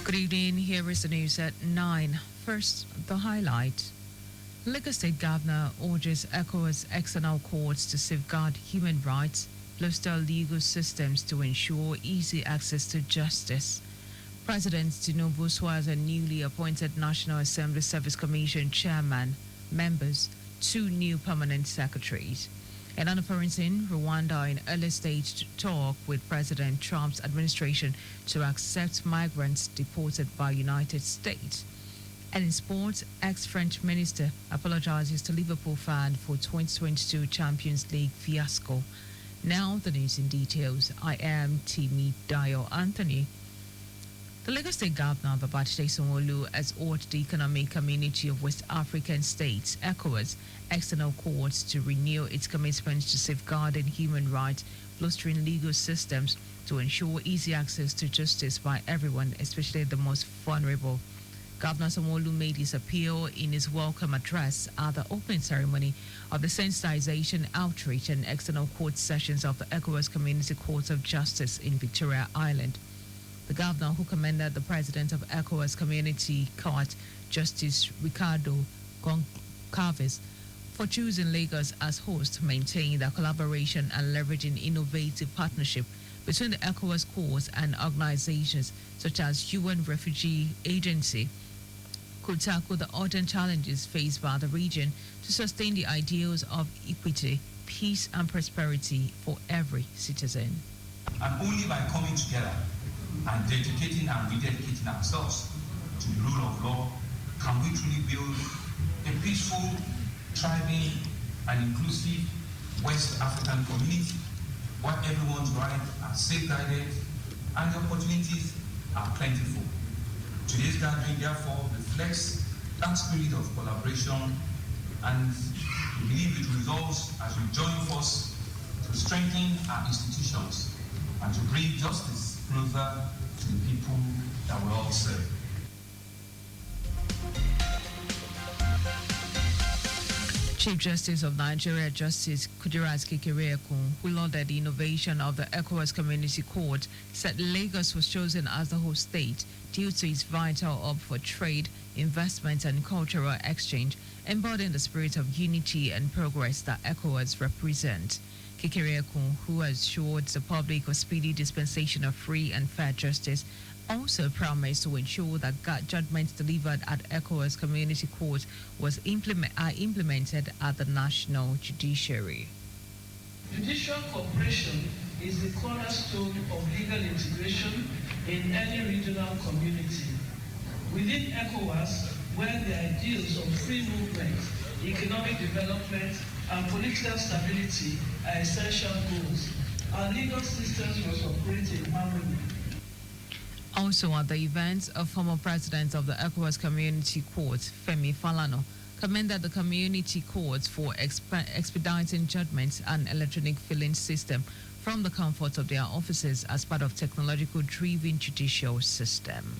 Good evening. Here is the news at 9. First, the highlight. Lagos State Governor urges ECOWAS external courts to safeguard human rights, bolster legal systems to ensure easy access to justice. President Tinubu swears a newly appointed National Assembly Service Commission chairman, members, 2 new permanent secretaries. And on the foreign, Rwanda in early stage to talk with President Trump's administration to accept migrants deported by United States. And in sports, ex-French minister apologizes to Liverpool fan for 2022 Champions League fiasco. Now the news in details. I am Timi Dayo Anthony. The Lagos State Governor Babajide Sanwo-Olu has urged the Economic Community of West African States, ECOWAS, external courts to renew its commitment to safeguarding human rights, bolstering legal systems to ensure easy access to justice by everyone, especially the most vulnerable. Governor Sanwo-Olu made his appeal in his welcome address at the opening ceremony of the sensitization, outreach, and external court sessions of the ECOWAS Community Court of Justice in Victoria Island. The governor, who commended the president of ECOWAS Community Court, Justice Ricardo Goncalves, for choosing Lagos as host, maintained that collaboration and leveraging innovative partnership between the ECOWAS courts and organizations such as UN Refugee Agency could tackle the urgent challenges faced by the region to sustain the ideals of equity, peace, and prosperity for every citizen. And only by coming together and dedicating and rededicating ourselves to the rule of law can we truly build a peaceful, thriving, and inclusive West African community where everyone's rights are safeguarded and the opportunities are plentiful. Today's gathering, therefore, reflects that spirit of collaboration, and we believe it results as we join forces to strengthen our institutions and to bring justice closer to the people that we all serve. Chief Justice of Nigeria, Justice Kudirat Kekereekun, who lauded the innovation of the ECOWAS Community Court, said Lagos was chosen as the host state due to its vital hub for trade, investment, and cultural exchange, embodying the spirit of unity and progress that ECOWAS represents. Kekereekun, who assured the public of speedy dispensation of free and fair justice, also promised to ensure that judgments delivered at ECOWAS Community Court are implemented at the National Judiciary. Judicial cooperation is the cornerstone of legal integration in any regional community. Within ECOWAS, where the ideals of free movement, economic development, and political stability are essential goals, our legal systems must operate in harmony. Also at the event, a former president of the ECOWAS Community Court, Femi Falana, commended the community courts for expediting judgments and electronic filing system from the comfort of their offices as part of technological-driven judicial system.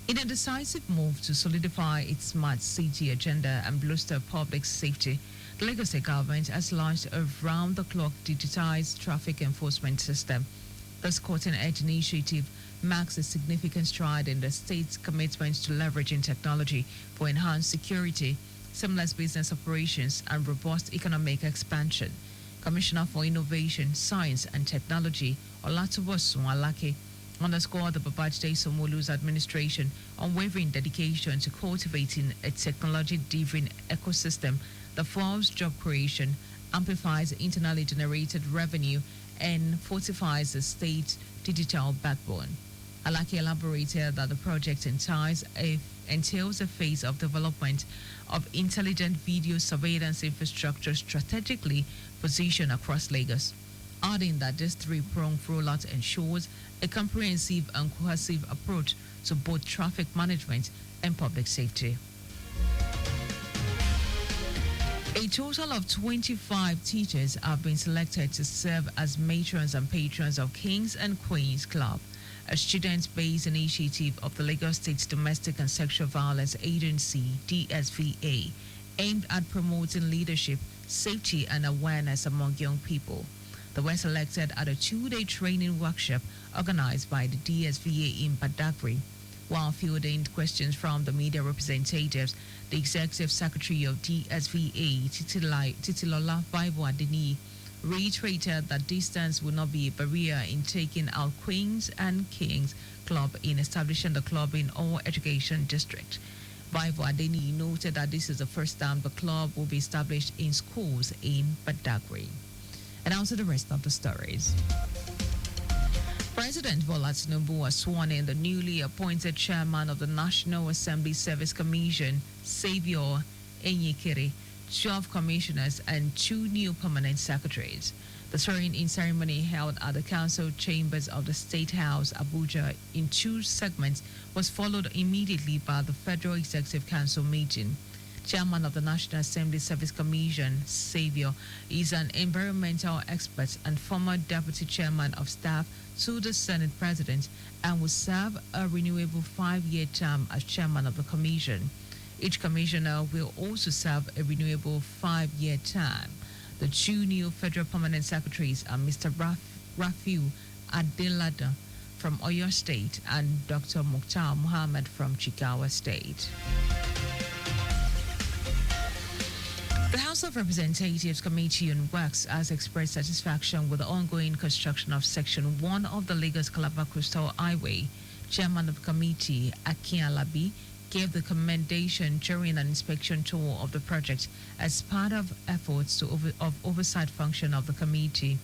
In a decisive move to solidify its smart city agenda and bolster public safety, the Lagos State government has launched a round-the-clock digitized traffic enforcement system. This cutting-edge initiative marks a significant stride in the state's commitment to leveraging technology for enhanced security, seamless business operations, and robust economic expansion. Commissioner for Innovation, Science and Technology, Olatubosun Alake, underscored the Babajide Sanwo-Olu's administration unwavering dedication to cultivating a technology-driven ecosystem that fosters job creation, amplifies internally generated revenue, and fortifies the state's digital backbone. Alaki elaborated that the project entails a phase of development of intelligent video surveillance infrastructure strategically positioned across Lagos, adding that this 3-pronged rollout ensures a comprehensive and cohesive approach to both traffic management and public safety. A total of 25 teachers have been selected to serve as matrons and patrons of Kings and Queens Club, a student-based initiative of the Lagos State Domestic and Sexual Violence Agency, DSVA, aimed at promoting leadership, safety, and awareness among young people. They were selected at a 2-day training workshop organized by the DSVA in Badagry. While fielding questions from the media representatives, the Executive Secretary of DSVA, Titilola Bible Adeni, reiterated that distance will not be a barrier in taking out Queens and Kings Club in establishing the club in all education districts. Bible Adeni noted that this is the first time the club will be established in schools in Badagry. And now to the rest of the stories. President Bola Tinubu was sworn in the newly appointed chairman of the National Assembly Service Commission, Saviour Enyikiri, 12 commissioners, and 2 new permanent secretaries. The swearing-in ceremony held at the council chambers of the State House, Abuja, in 2 segments was followed immediately by the Federal Executive Council meeting. Chairman of the National Assembly Service Commission, Saviour, is an environmental expert and former deputy chairman of staff to the Senate President and will serve a renewable 5-year term as chairman of the commission. Each commissioner will also serve a renewable 5-year term. The 2 new federal permanent secretaries are Mr. Rafiu Adelada from Oyo State and Dr. Mukhtar Muhammad from Jigawa State. The House of Representatives Committee on Works has expressed satisfaction with the ongoing construction of Section 1 of the Lagos-Calabar Coastal Highway. Chairman of the committee, Akin Alabi, gave the commendation during an inspection tour of the project as part of efforts to oversight function of the committee.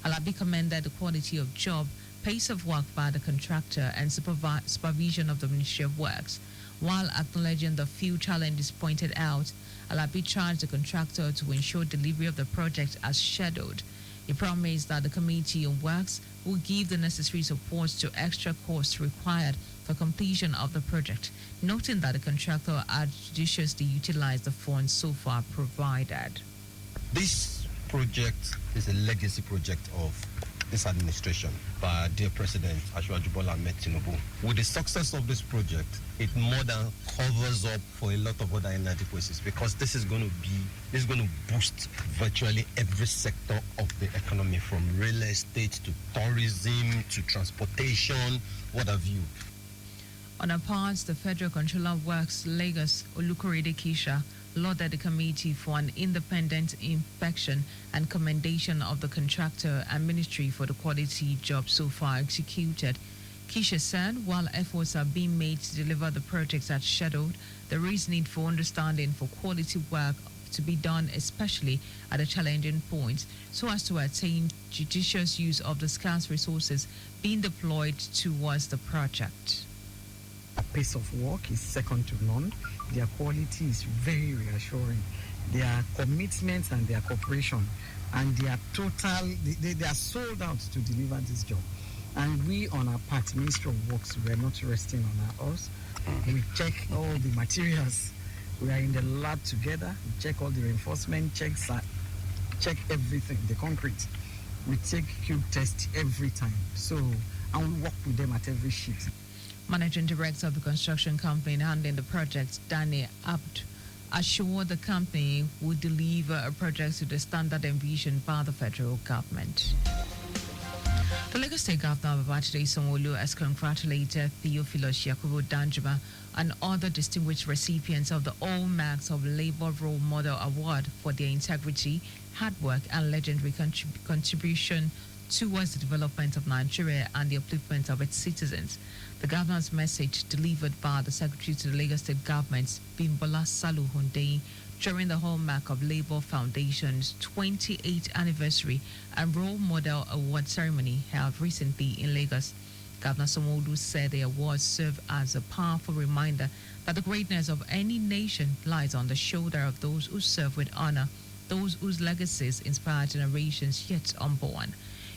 Alabi commended the quality of job, pace of work by the contractor, and supervision of the Ministry of Works. While acknowledging the few challenges pointed out, Alabi charged the contractor to ensure delivery of the project as scheduled. He promised that the Committee on Works will give the necessary support to extra costs required for completion of the project, noting that the contractor had judiciously utilized the funds so far provided. This project is a legacy project of this administration by dear President Asiwaju Bola Ahmed Tinubu. With the success of this project, it more than covers up for a lot of other inadequacies because this is going to boost virtually every sector of the economy, from real estate to tourism to transportation, what have you. On her part, the Federal Controller of Works, Lagos, Olukorede Kisha, lauded the committee for an independent inspection and commendation of the contractor and ministry for the quality job so far executed. Kisha said while efforts are being made to deliver the projects as scheduled, there is need for understanding for quality work to be done, especially at the challenging points, so as to attain judicious use of the scarce resources being deployed towards the project. A pace of work is second to none. Their quality is very reassuring. Their commitment and their cooperation and their total, they are sold out to deliver this job. And we on our part, Ministry of Works, we are not resting on our oars. We check all the materials. We are in the lab together. We check all the reinforcement checks, check everything, the concrete. We take cube test every time. So, and we work with them at every sheet. Managing Director of the construction company handling the project, Danny Abd, assured the company would deliver a project to the standard envisioned by the federal government. The Lagos State Governor Babajide Sanwo-Olu has congratulated Theophilus Yakubu Danjuma and other distinguished recipients of the All Marks of Labour Role Model Award for their integrity, hard work, and legendary contribution towards the development of Nigeria and the upliftment of its citizens. The governor's message, delivered by the Secretary to the Lagos State Government, Bimbola Salu Hundeyin, during the Hallmark of Labour Foundation's 28th anniversary and Role Model Award ceremony held recently in Lagos. Governor Sanwo-Olu said the awards serve as a powerful reminder that the greatness of any nation lies on the shoulder of those who serve with honor, those whose legacies inspire generations yet unborn.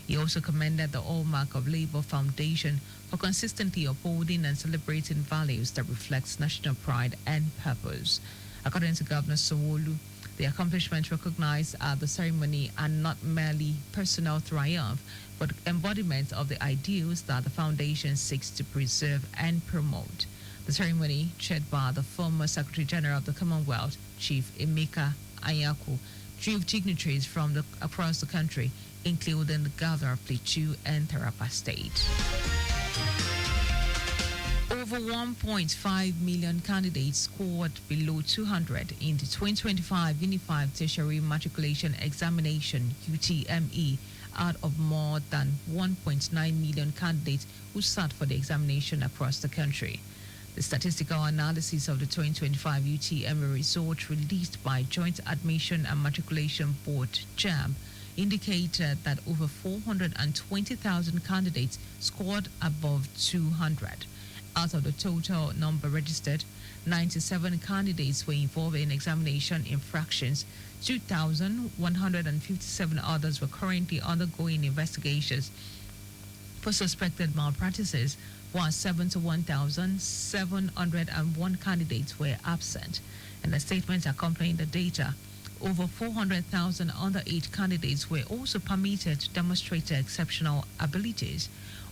He also commended the Hallmark of Labour Foundation for consistently upholding and celebrating values that reflect national pride and purpose. According to Governor Sanwo-Olu, the accomplishments recognized at the ceremony are not merely personal triumph, but embodiment of the ideals that the foundation seeks to preserve and promote. The ceremony, chaired by the former Secretary General of the Commonwealth, Chief Emeka Anyako, drew dignitaries from across the country, including the governor of Plateau and Taraba State. Over 1.5 million candidates scored below 200 in the 2025 Unified Tertiary Matriculation Examination (UTME) out of more than 1.9 million candidates who sat for the examination across the country. The statistical analysis of the 2025 UTME results released by Joint Admission and Matriculation Board (JAMB) indicated that over 420,000 candidates scored above 200. Out of the total number registered, 97 candidates were involved in examination infractions. 2,157 others were currently undergoing investigations for suspected malpractices, while 71,701 candidates were absent. In the statement accompanying the data, over 400,000 underage candidates were also permitted to demonstrate their exceptional abilities.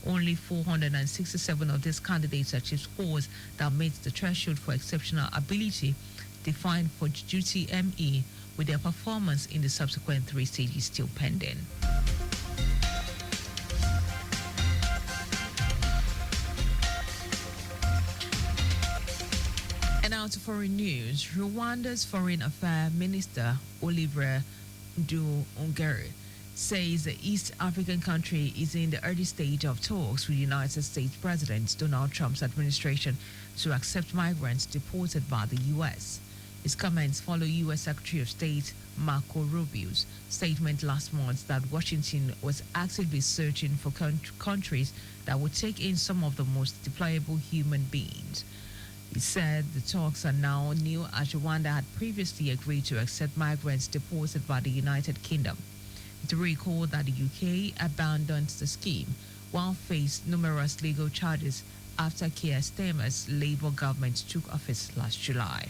Only 467 of these candidates achieved scores that met the threshold for exceptional ability defined for UTME, with their performance in the subsequent three stages still pending. And now to foreign news. Rwanda's Foreign Affairs Minister Olivier Nduhungirehe says the East African country is in the early stage of talks with United States President Donald Trump's administration to accept migrants deported by the U.S. His comments follow U.S. Secretary of State Marco Rubio's statement last month that Washington was actively searching for countries that would take in some of the most deployable human beings. He said the talks are now new as Rwanda had previously agreed to accept migrants deported by the United Kingdom. To recall that the UK abandoned the scheme while faced numerous legal charges after Keir Starmer's Labour government took office last July.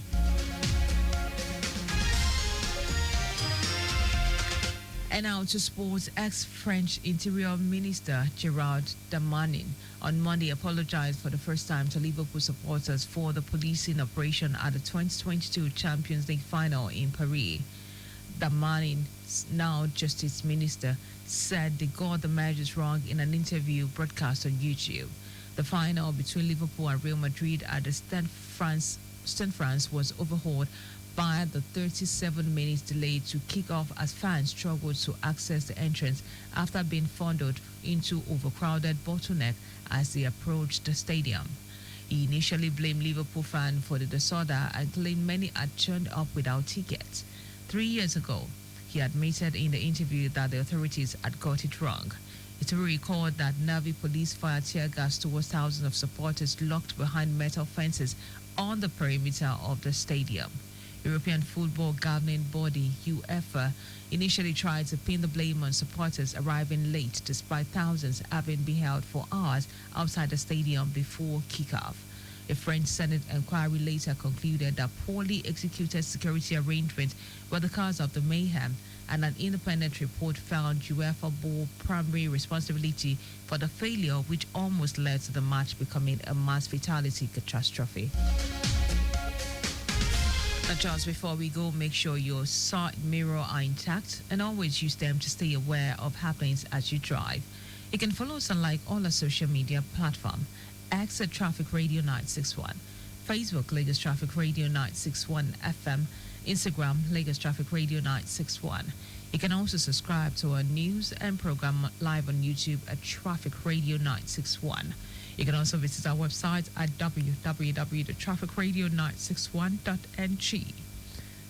And now to sports. Ex-French Interior Minister Gerard Darmanin on Monday apologized for the first time to Liverpool supporters for the policing operation at the 2022 Champions League final in Paris. Darmanin, now Justice Minister, said they got the measures wrong in an interview broadcast on YouTube. The final between Liverpool and Real Madrid at the Stade France was overhauled by the 37 minutes delay to kick off as fans struggled to access the entrance after being funneled into overcrowded bottleneck as they approached the stadium. He initially blamed Liverpool fans for the disorder and claimed many had turned up without tickets. 3 years ago, he admitted in the interview that the authorities had got it wrong. It will recall that Navy police fired tear gas towards thousands of supporters locked behind metal fences on the perimeter of the stadium. European football governing body UEFA initially tried to pin the blame on supporters arriving late despite thousands having been held for hours outside the stadium before kickoff. A French Senate inquiry later concluded that poorly executed security arrangements were the cause of the mayhem, and an independent report found UEFA bore primary responsibility for the failure, which almost led to the match becoming a mass fatality catastrophe. Now, just before we go, make sure your side mirror are intact and always use them to stay aware of happenings as you drive. You can follow us on like all our social media platforms. X at Traffic Radio 961, Facebook Lagos Traffic Radio 961 FM, Instagram Lagos Traffic Radio 961. You can also subscribe to our news and program live on YouTube at Traffic Radio 961. You can also visit our website at www.trafficradio961.ng.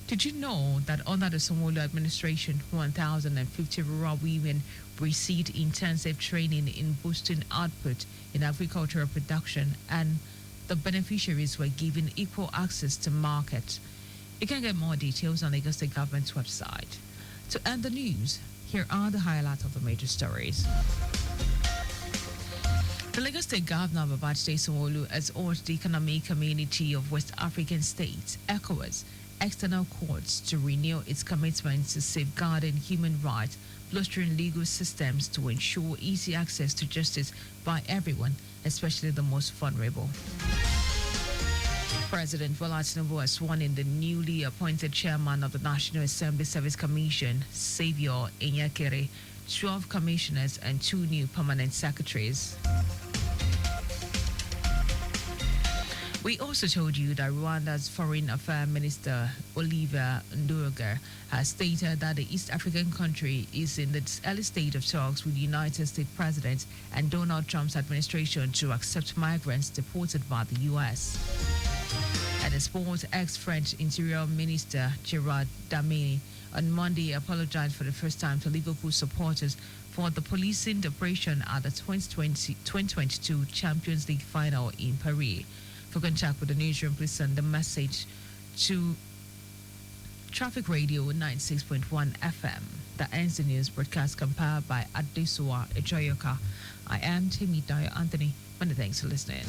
Did you know that under the Sanwo-Olu administration, 1,050 rural women received intensive training in boosting output in agricultural production, and the beneficiaries were given equal access to market? You can get more details on Lagos State Government's website. To end the news, here are the highlights of the major stories. The Lagos State Governor Babajide Sanwo-Olu has urged the economic community of West African states, ECOWAS, external courts to renew its commitment to safeguarding human rights, bolstering legal systems to ensure easy access to justice by everyone, especially the most vulnerable. President Bola Tinubu has sworn in the newly appointed chairman of the National Assembly Service Commission, Saviour Enyakere, 12 commissioners and 2 new permanent secretaries. We also told you that Rwanda's Foreign Affairs Minister Oliver Ndurugar has stated that the East African country is in the early stage of talks with the United States President and Donald Trump's administration to accept migrants deported by the U.S. And the sports ex-French Interior Minister Gerard Damier on Monday apologized for the first time to Liverpool supporters for the policing operation at the 2022 Champions League final in Paris. For contact with the newsroom, please send the message to Traffic Radio 96.1 FM. That ends the news broadcast compiled by Adesua Ejoyoka. I am Timmy Dayo Anthony. Many thanks for listening.